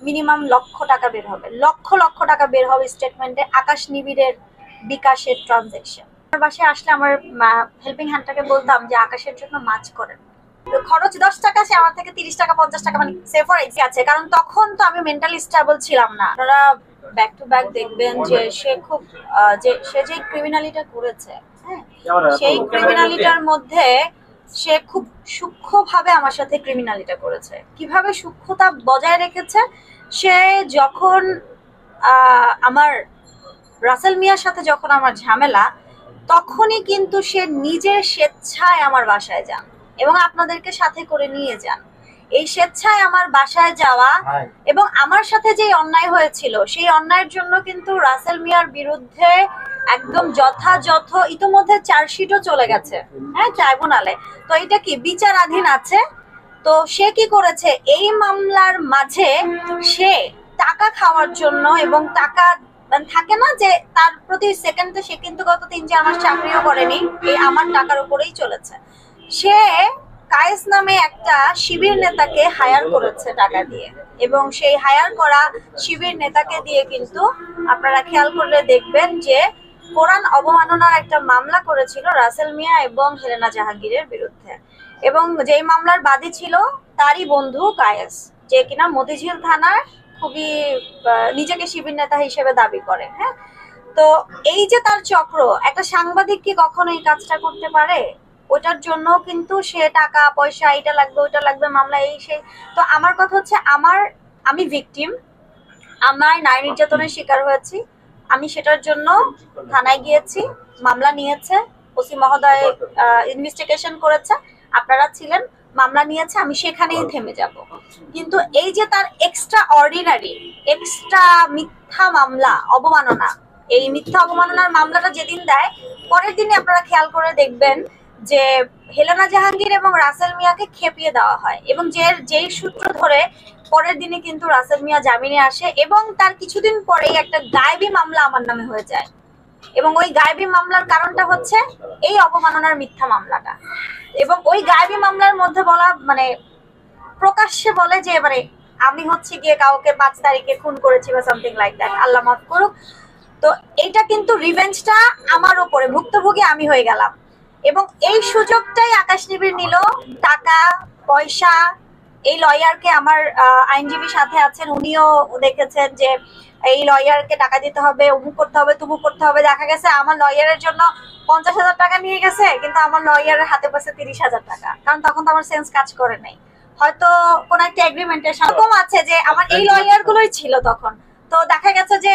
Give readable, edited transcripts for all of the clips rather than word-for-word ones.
Minimum লক্ষ টাকা বের হবে, লক্ষ লক্ষ টাকা বের হবে স্টেটমেন্টে আকাশ নিবিড়ের বিকাশের ট্রানজেকশন। আমার বাসায় আসলে আমার হেল্পিং হ্যান্ডটাকে বলতাম যে আকাশের জন্য মাছ করেন, খরচ 10 টাকা, সে আমার থেকে 30 টাকা 50 টাকা মানে সেভ ফর এক্সি আছে, কারণ তখন তো আমি মেন্টালি স্টেবল ছিলাম না। আপনারা ব্যাক টু ব্যাক দেখবেন যে সে খুব সে যে ক্রিমিনালিটা করেছে, হ্যাঁ, সেই ক্রিমিনালিটার মধ্যে সে খুব সূক্ষ্মভাবে আমার সাথে ক্রিমিনালিটা করেছে। কিভাবে সূক্ষ্মতা বজায় রেখেছে, সে যখন আমার রাসেল মিয়ার সাথে যখন আমার ঝামেলা, তখনই কিন্তু সে নিজের স্বেচ্ছায় আমার বাসায় যান এবং আপনাদেরকে সাথে করে নিয়ে যান। এই স্বেচ্ছায় আমার বাসায় যাওয়া এবং আমার সাথে যে অন্যায় হয়েছিল সেই অন্যায়ের জন্য কিন্তু রাসেল মিয়ার বিরুদ্ধে একদম যথাযথ ইতিমধ্যে চার্জশিটও চলে গেছে, হ্যাঁ, ট্রাইব্যুনালে। তো এটা কি বিচারাধীন আছে। তো সে কি করেছে, এই মামলার মাঝে সে টাকা খাওয়ার জন্য এবং টাকা থাকে না যে তার প্রতি সেকেন্ডে, সে কিন্তু গত 3-4 মাস চাকরিও করেনি, এই আমার টাকার উপরেই চলেছে। সে কায়েস নামে একটা শিবির নেতাকে হায়ার করেছে টাকা দিয়ে, এবং সেই হায়ার করা শিবির নেতাকে দিয়ে কিন্তু আপনারা খেয়াল করলে দেখবেন যে কোরআন অবমাননার একটা মামলা করেছিল রাসেল মিয়া এবং হেলেনা জাহাঙ্গীরের বিরুদ্ধে, এবং যেই মামলার বাদী ছিল তারই বন্ধু কায়েস, যে কিনা মতিঝিল থানার খুবই নিজেকে শিবির নেতা হিসেবে দাবি করে। হ্যাঁ, তো এই যে তার চক্র, একটা সাংবাদিক কি কখনো এই কাজটা করতে পারে? ওটার জন্য কিন্তু সে টাকা পয়সা, এটা লাগবে ওইটা লাগবে, মামলা এই সেই। তো আমার কথা হচ্ছে, আমি ভিকটিম, আমার নারী নির্যাতনের শিকার হয়েছি, আমি সেটার জন্য থানায় গিয়েছি, মামলা নিয়েছে ওসি মহোদয়, ইনভেস্টিগেশন করেছে, আপনারা ছিলেন, মামলা নিয়েছে, আমি সেখানেই থেমে যাব। কিন্তু এই যে তার এক্সট্রা অর্ডিনারি, এক্সট্রা মিথ্যা মামলা অবমাননা, এই মিথ্যা অবমাননার মামলাটা যেদিন দেয়, পরের দিনে আপনারা খেয়াল করে দেখবেন যে হেলেনা জাহাঙ্গীর এবং রাসেল মিয়াকে খেপিয়ে দেওয়া হয়, এবং যেই সূত্র ধরে পরের দিনে কিন্তু রাসেল মিয়া জামিনে আসে, এবং তার কিছুদিন পরেই একটা গায়েবী মামলা আমার নামে হয়ে যায়। এবং ওই গায়েবী মামলার কারণটা হচ্ছে এই অবমাননার মিথ্যা মামলাটা। এবং ওই গায়েবী মামলার মধ্যে বলা, মানে প্রকাশ্যে বলে যে এবারে আমি হচ্ছে গিয়ে কাউকে 5 তারিখে খুন করেছি বা সামথিং লাইক দ্যাট, আল্লাহ মাফ করুক। তো এইটা কিন্তু রিভেঞ্জটা আমার উপরে, ভুক্তভোগী আমি হয়ে গেলাম। এবং এই সুযোগটাই আকাশ নিবিড় নিল, টাকা পয়সা। এই লয়ারকে, আমার আইনজীবী সাথে আছেন, উনিও দেখেছেন যে এই লয়ারকে টাকা দিতে হবে, অমুক করতে হবে, তুমুক করতে হবে। দেখা গেছে আমার লয়ারের জন্য 50,000 টাকা নিয়ে গেছে, কিন্তু আমার লয়ারের হাতে পাশে 30,000 টাকা, কারণ তখন তো আমার সেন্স কাজ করে নাই। হয়তো কোন একটা এগ্রিমেন্টের সাথে আছে যে আমার এই লয়ার গুলোই ছিল তখন। তো দেখা গেছে যে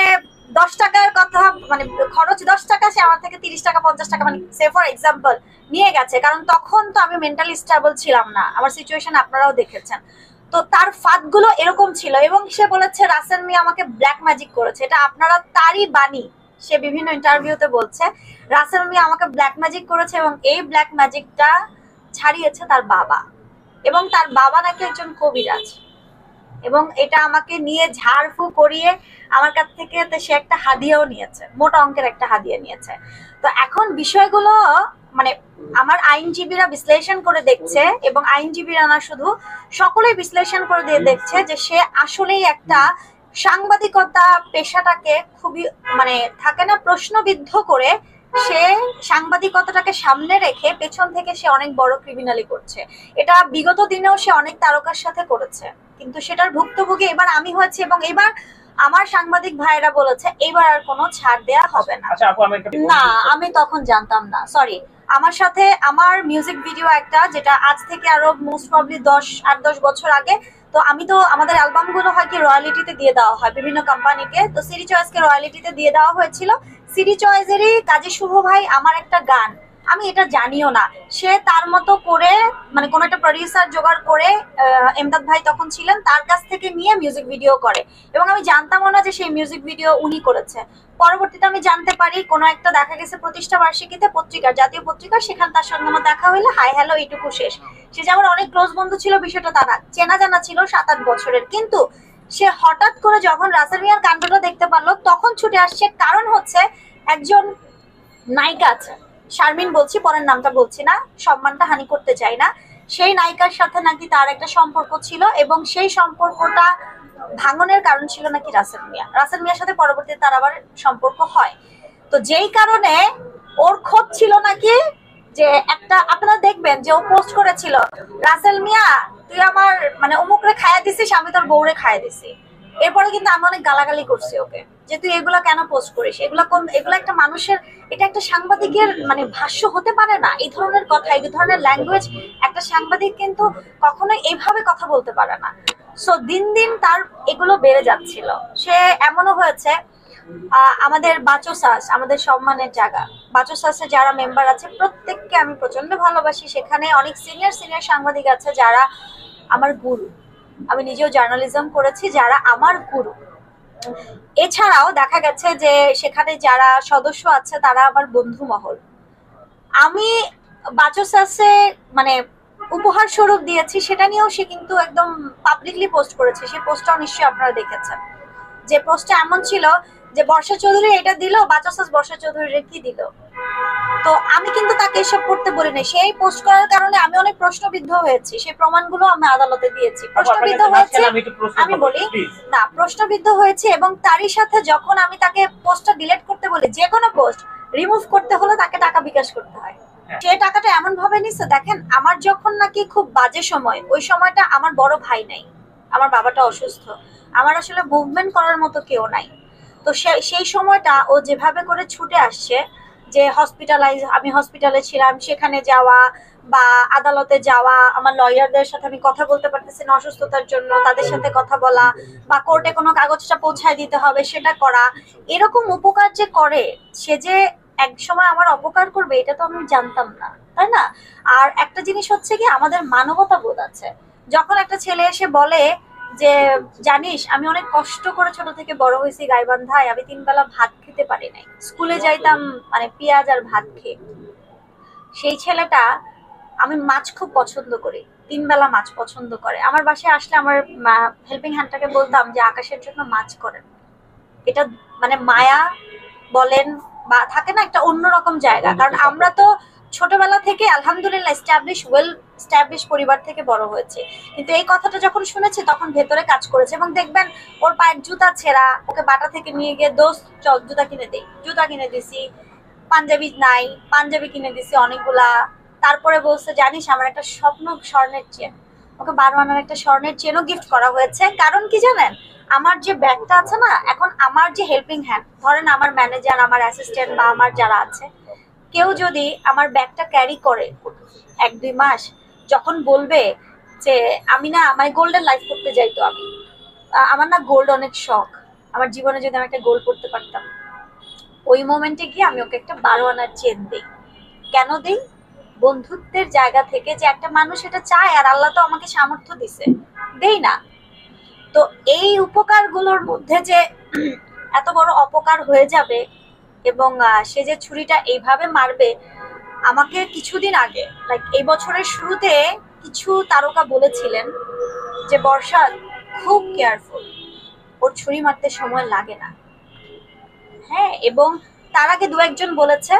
10 টাকার কথা, মানে খরচ 10 টাকা, সে আমার থেকে 30 টাকা 50 টাকা মানে সে ফর এক্সাম্পল নিয়ে গেছে, কারণ তখন তো আমি মেন্টালি স্টেবল ছিলাম না, আমার সিচুয়েশন আপনারাও দেখেছেন। তো তার ফাঁদগুলো এরকম ছিল, এবং সে বলেছে রাসেল মিয়া আমাকে ব্ল্যাক ম্যাজিক করেছে, এটা আপনারা তারই বাণী, সে বিভিন্ন ইন্টারভিউতে বলছে রাসেল মিয়া আমাকে ব্ল্যাক ম্যাজিক করেছে, এবং এই ব্ল্যাক ম্যাজিকটা ছাড়িয়েছে তার বাবা, এবং তার বাবা নাকি একজন কবিরাজ, এবং এটা আমাকে নিয়ে ঝাড়ফু করিয়ে আমার কাছ থেকে সে একটা হাদিয়াও নিয়েছে, মোটা অঙ্কের একটা হাদিয়া নিয়েছে। তো এখন বিষয়গুলো মানে আমার আইনজীবীরা বিশ্লেষণ করে দেখছে, এবং আইনজীবীরা না শুধু, সকলেই বিশ্লেষণ করে দিয়ে দেখছে যে সে আসলেই একটা সাংবাদিকতা পেশাটাকে খুবই, মানে থাকে না, প্রশ্নবিদ্ধ করে সে সাংবাদিকতাটাকে সামনে রেখে পেছন থেকে সে অনেক বড় ক্রিমিনালি করছে। এটা বিগত দিনেও সে অনেক তারকার সাথে করেছে, কিন্তু সেটার ভুক্তভোগী এবার আমি হয়েছি, এবং এবার আমার সাংবাদিক ভাইরা বলেছে এবার আর কোনো ছাড় দেয়া হবে না। না, আমি তখন জানতাম না, সরি। আমার সাথে আমার মিউজিক ভিডিও একটা, যেটা আজ থেকে আরো মোস্ট প্রবলি 8-10 বছর আগে, তো আমি তো আমাদের অ্যালবাম গুলো হয় কি রয়্যালিটিতে দিয়ে দেওয়া হয় বিভিন্ন কোম্পানিকে, তো সিডি চয়েসকে রয়্যালিটিতে দিয়ে দেওয়া হয়েছিল। সিডি চয়েসেরই কাজী শুভ ভাই আমার একটা গান, আমি এটা জানিও না, সে তার মতো করে, মানে কোন একটা প্রডিউসার জোগাড় করে, এমদাদ ভাই তখন ছিলেন, তার কাছ থেকে নিয়ে মিউজিক ভিডিও করে, এবং আমি জানতামও না যে সেই মিউজিক ভিডিও উনি করেছে। পরবর্তীতে আমি জানতে পারি কোনো একটা, দেখা গেছে প্রতিষ্ঠা বার্ষিকীতে পত্রিকা, জাতীয় পত্রিকা, সেখানে তার সঙ্গে আমার দেখা হইলে হাই হ্যালো এইটুকু শেষ। সে যে আমার অনেক ক্লোজ বন্ধু ছিল বিষয়টা তা না, চেনা জানা ছিল 7-8 বছরের। কিন্তু সে হঠাৎ করে যখন রাসেল মিয়ার কাণ্ডটা দেখতে পারলো তখন ছুটে আসছে, কারণ হচ্ছে একজন নায়িকা আছে, শারমিন বলছি, পরের নামটা বলছি না, সম্মানটা হানি করতে চাই না, সেই নায়িকার সাথে নাকি তার একটা সম্পর্ক ছিল, এবং সেই সম্পর্কটা ভাঙনের কারণ ছিল নাকি রাসেল মিয়ার সাথে পরবর্তীতে তার আবার সম্পর্ক হয়। তো যেই কারণে ওর খোঁজ ছিল নাকি যে একটা, আপনারা দেখবেন যে ও পোস্ট করেছিল, রাসেল মিয়া তুই আমার মানে অমুকরে খাইয়া দিছিস, আমি তোর বউরে খাইয়া দিছি। এরপরে কিন্তু আমি অনেক গালাগালি করছি ওকে, যে তুই এগুলা কেন পোস্ট করিস, এগুলা একটা মানুষের, এটা একটা সাংবাদিকের মানে ভাষ্য হতে পারে না। এই ধরনের কথা, এই ধরনের ল্যাঙ্গুয়েজ একটা সাংবাদিক কিন্তু কখনোই এইভাবে কথা বলতে পারে না। সো দিন দিন তার এগুলো বেড়ে যাচ্ছিল। সে এমনও হয়েছে, আমাদের বাচোসাস, আমাদের সম্মানের জায়গা, বাচোসাসে যারা মেম্বার আছে প্রত্যেককে আমি প্রচন্ড ভালোবাসি। সেখানে অনেক সিনিয়র সাংবাদিক আছে যারা আমার গুরু, আমি নিজেও জার্নালিজম করেছি, যারা আমার গুরু। এছাড়াও দেখা গেছে যে সেখানে যারা সদস্য আছে তারা আমার বন্ধু মহল। আমি বাচোসাসে মানে উপহার স্বরূপ দিয়েছি, সেটা নিয়েও সে কিন্তু একদম পাবলিকলি পোস্ট করেছে। সেই পোস্টটাও নিশ্চয়ই আপনারা দেখেছেন, যে পোস্টটা এমন ছিল যে বর্ষা চৌধুরী এটা দিল, বাচোসাস বর্ষা চৌধুরীর কি দিল। তো আমি কিন্তু তাকে এসব করতে বলি না। সেই পোস্ট করার কারণে আমি অনেক প্রশ্নবিদ্ধ হয়েছি, সেই প্রমাণগুলো আমি আদালতে দিয়েছি। প্রশ্নবিদ্ধ হয়েছে, আমি বলি না, প্রশ্নবিদ্ধ হয়েছে। এবং তারই সাথে যখন আমি তাকে পোস্টটা ডিলিট করতে বলি, যে কোনো পোস্ট রিমুভ করতে হলে তাকে টাকা বিকাশ করতে হয়। সে টাকাটা এমন ভাবে নিচ্ছে, দেখেন আমার যখন নাকি খুব বাজে সময়, ওই সময়টা আমার বড় ভাই নাই, আমার বাবাটা অসুস্থ, আমার আসলে মুভমেন্ট করার মতো কেউ নাই। তো সেই সময়টা ও যেভাবে করে ছুটে আসছে, যে আমি হসপিটালে ছিলাম, সেখানে যাওয়া বা আদালতে যাওয়া, আমার লয়ারদের সাথে আমি কথা বলতে পারতেছি না অসুস্থতার জন্য, তাদের সাথে কথা বলা, বা কোর্টে কোনো কাগজটা পৌঁছায় দিতে হবে সেটা করা, এরকম উপকার যে করে, সে যে এক সময় আমার অপকার করবে এটা তো আমি জানতাম না, তাই না? আর একটা জিনিস হচ্ছে কি, আমাদের মানবতা বোধ আছে। যখন একটা ছেলে এসে বলে যে জানিস আমি অনেক কষ্ট করে ছোট থেকে বড় হয়েছি গাইবান্ধায়, আমি 3 বেলা ভাত খেতে পারি নাই, স্কুলে যাইতাম মানে পেঁয়াজ আর ভাত খেয়ে। সেই ছেলেটা, আমি মাছ খুব পছন্দ করি, 3 বেলা মাছ পছন্দ করে, আমার বাসায় আসলে আমার হেল্পিং হ্যান্ডটাকে বলতাম যে আকাশের জন্য মাছ করেন। এটা মানে মায়া বলেন বা থাকে না একটা অন্যরকম জায়গা। কারণ আমরা তো ছোটবেলা থেকে আলহামদুলিল্লাহ ওয়েল স্ট্যাবলিশ পরিবার থেকে বড় হয়েছে, কিন্তু এই কথাটা যখন শুনেছি তখন ভেতরে কাজ করেছে। এবং দেখবেন ওর পায়ের জুতা ছেঁড়া, ওকে বাটা থেকে নিয়ে গিয়ে দোস্ত চল জুতা কিনে দেই, জুতা কিনে দিছি, পাঞ্জাবি নাই পাঞ্জাবি কিনে দিছি অনেকগুলা। তারপরে বলছে জানিস আমার একটা স্বপ্ন স্বর্ণের চেন, ওকে 12 আনার একটা স্বর্ণের চেনও গিফট করা হয়েছে। কারণ কি জানেন, আমার যে ব্যাগটা আছে না, এখন আমার যে হেল্পিং হ্যান্ড, ধরেন আমার ম্যানেজার, আমার অ্যাসিস্ট্যান্ট বা আমার যারা আছে, কেউ যদি আমার ব্যাগটা ক্যারি করে 1-2 মাস, যখন বলবে যে আমি না মানে গোল্ডেন লাইফ করতে যাই, তো আমার না গোল্ড অনেক শখ, আমার জীবনে যদি আমি একটা গোল্ড করতে পারতাম, ওই মোমেন্টে গিয়ে আমি ওকে একটা 12 আনার চেন দিই। কেন দিই? বন্ধুত্বের জায়গা থেকে, যে একটা মানুষ এটা চায়, আর আল্লাহ তো আমাকে সামর্থ্য দিছে, দেই না। তো এই উপকারগুলোর মধ্যে যে এত বড় অপকার হয়ে যাবে, এবং সে যে ছুরিটা এইভাবে মারবে, আমাকে কিছুদিন আগে লাইক এই বছরের শুরুতে কিছু তারকা বলেছিলেন যে বর্ষা খুব কেয়ারফুল, ওর ছুরি মারতে সময় লাগে না। হ্যাঁ, এবং তার আগে 2-1 জন বলেছে।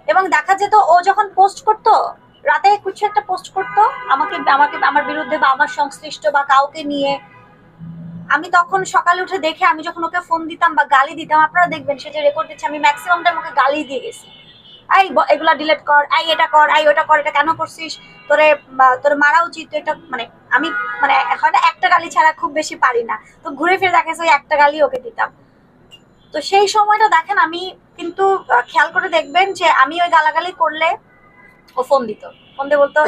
এবং দেখা যেত ও যখন পোস্ট করতো, রাতে কিছু একটা পোস্ট করতো আমাকে আমাকে আমার বিরুদ্ধে বা আমার সংশ্লিষ্ট বা কাউকে নিয়ে, আমি তখন সকালে উঠে দেখে, আমি যখন ওকে ফোন দিতাম বা গালি দিতাম, আপনারা দেখবেন সে যে রেকর্ড দিচ্ছে, আমি ম্যাক্সিমাম টাইম ওকে গালি দিয়ে গেছি, এই এগুলা ডিলিট কর, এই এটা কর, এই ওটা কর, এটা কেন করছিস, তোরে মারা উচিত। এটা মানে আমি মানে এখন একটা গালি ছাড়া খুব বেশি পারি না, তো ঘুরে ফিরে দেখা যাচ্ছে একটা গালি ওকে দিতাম। তো সেই সময়টা দেখেন, আমি কিন্তু খেয়াল করে দেখবেন যে আমি ওই গালাগালি করলে ও ফোন দিত, ফোন দিয়ে বলতো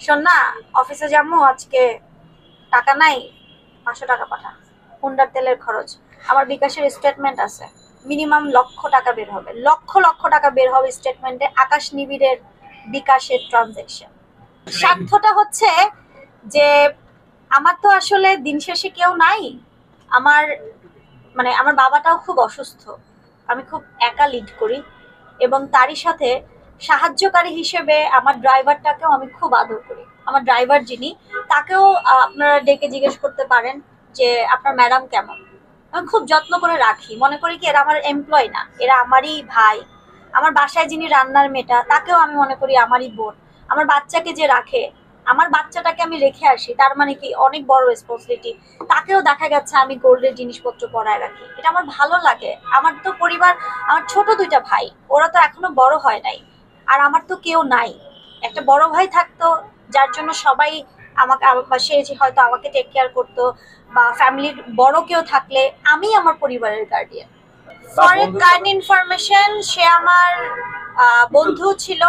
শোন না অফিসে যাবো আজকে, টাকা নাই, 500 টাকা পাঠা, হুন্ডার তেলের খরচ। আমার বিকাশের স্টেটমেন্ট আছে, মিনিমাম লক্ষ টাকা বের হবে, লক্ষ টাকা বের হবে স্টেটমেন্টে, আকাশ নিবিড়ের বিকাশের ট্রানজেকশন। স্বার্থটা হচ্ছে যে আমার তো আসলে দিন শেষে কেউ নাই, আমার মানে আমার বাবাটাও খুব অসুস্থ, আমি খুব একা লিড করি, এবং তারই সাথে সাহায্যকারী হিসেবে আমার ড্রাইভারটাকেও আমি খুব আদর করি। আমার ড্রাইভার যিনি, তাকেও আপনারা ডেকে জিজ্ঞেস করতে পারেন যে আপনার ম্যাডাম কেমন। আমি খুব যত্ন করে রাখি, মনে করি কি এরা আমার এমপ্লয় না, এরা আমারই ভাই। আমার বাসায় যিনি রান্নার মেয়েটা, তাকেও আমি মনে করি আমারই বোন। আমার বাচ্চাকে যে রাখে, আমার বাচ্চাটাকে আমি রেখে আসি, তার মানে কি অনেক বড় রেসপন্সিবিলিটি। তাকেও দেখা গেছে আমি গোল্ডের জিনিসপত্র পরায় রাখি, এটা আমার ভালো লাগে। আমার তো পরিবার, আমার ছোট 2টা ভাই, ওরা তো এখনো বড় হয় নাই, আর আমার তো কেউ নাই। একটা বড় ভাই থাকতো যার জন্য সবাই আমাকে, সে যে হয়তো আমাকে টেক কেয়ার করতো, বা ফ্যামিলির বড় কেউ থাকলে আমি আমার পরিবারের গার্ডিয়ান। ফর কাইন্ড ইনফরমেশন, সে আমার বন্ধু ছিল।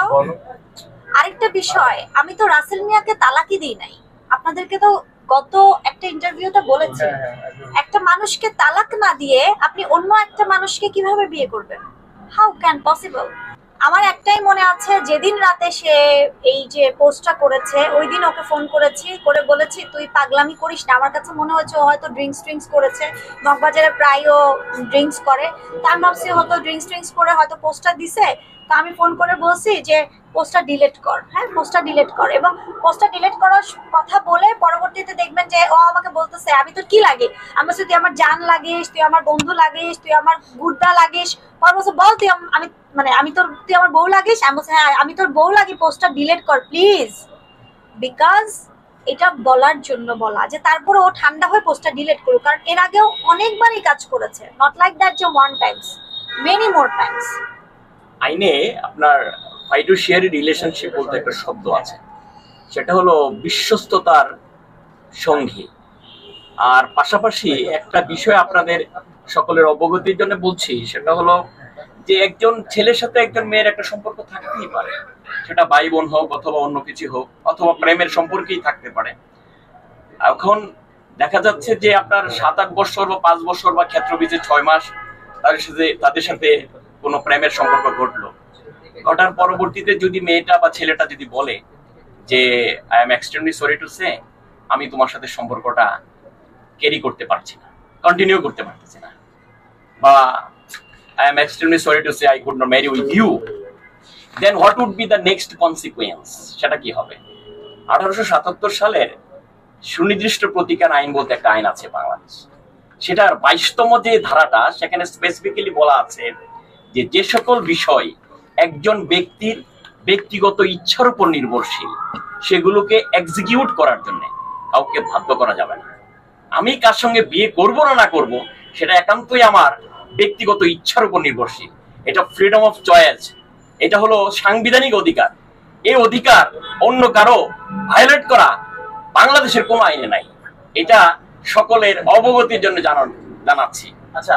আরেকটা বিষয়, আমি তো রাসেল মিয়াকে তালাকই দিই নাই। আপনাদেরকে তো গত একটা ইন্টারভিউতে বলেছি, একটা মানুষকে তালাক না দিয়ে আপনি অন্য একটা মানুষকে কিভাবে বিয়ে করবেন? How can possible? আমার একটাই মনে আছে, যেদিন রাতে সে এই যে পোস্টটা করেছে, ওই দিন ওকে ফোন করেছি, করে বলেছি তুই পাগলামি করিস না। আমার কাছে মনে হচ্ছে ও হয়তো ড্রিঙ্কস করেছে, মগবাজারে প্রায় ও ড্রিঙ্কস করে। তা আমি ভাবছি হয়তো ড্রিঙ্কস করে হয়তো পোস্টটা দিছে। তা আমি ফোন করে বলছি যে পোস্টটা ডিলিট কর, হ্যাঁ পোস্টটা ডিলিট কর। এবং পোস্টটা ডিলিট করার কথা বলে পরবর্তীতে দেখবেন যে ও আমাকে বলতেছে আমি তোর কি লাগে? আমি বলছি তুই আমার জান লাগিস, তুই আমার বন্ধু লাগিস, তুই আমার গুর্দা লাগিস। পর বলছে বল তুই আমি মানে তুই আমার বউ লাগিস? আমি বলছি হ্যাঁ আমি তোর বউ লাগি, পোস্টটা ডিলিট কর প্লিজ। বিকজ এটা বলার জন্য বলা, যে তারপরে ও ঠান্ডা হয়ে পোস্টটা ডিলিট করুক, কারণ এর আগেও অনেকবারই কাজ করেছে, নট লাইক দ্যাট যে one Times, many more Times. আইনে আপনার ফাইডুশিয়ারি রিলেশনশিপ বলতে একটা শব্দ আছে, সেটা হলো বিশ্বস্ততার সঙ্গী। আর পাশাপাশি একটা বিষয় আপনাদের সকলের অবগতির জন্য বলছি, সেটা হলো যে একজন ছেলের সাথে একজন মেয়ের একটা সম্পর্ক থাকতেই পারে, সেটা ভাই বোন হোক অথবা অন্য কিছু হোক, অথবা প্রেমের সম্পর্কেই থাকতে পারে। এখন দেখা যাচ্ছে যে আপনার 7-8 বছর বা 5 বছর বা ক্ষেত্রবিধে 6 মাস তাদের সাথে কোনো প্রেমের সম্পর্ক ঘটলো, ঘটার পরবর্তীতে যদি মেয়েটা বা ছেলেটা যদি বলে যে I am extremely sorry to say, আমি তোমার সাথে সম্পর্কটা ক্যারি করতে পারছি না, কন্টিনিউ করতে পারতেছি না, বা I am extremely sorry to say I could not marry with you, then what would be the next consequence? সেটা কি হবে? 1877 সালের সুনির্দিষ্ট প্রতিকার আইন বলতে একটা আইন আছে বাংলাদেশ, সেটার 22তম যে ধারাটা, সেখানে স্পেসিফিক্যালি বলা আছে যে যে সকল বিষয় একজন ব্যক্তির ব্যক্তিগত ইচ্ছার উপর নির্ভরশীল, সেগুলোকে এক্সিকিউট করার জন্য কাউকে বাধ্য করা যাবে না। আমি কার সঙ্গে বিয়ে করব না করব, সেটা একান্তই আমার ব্যক্তিগত ইচ্ছার উপর নির্ভরশীল। এটা ফ্রিডম অফ চয়েস, এটা হলো সাংবিধানিক অধিকার। এই অধিকার অন্য কারো ভায়োলেট করা বাংলাদেশের কোনো আইনে নাই। এটা সকলের অবগতির জন্য জানাচ্ছি। আচ্ছা,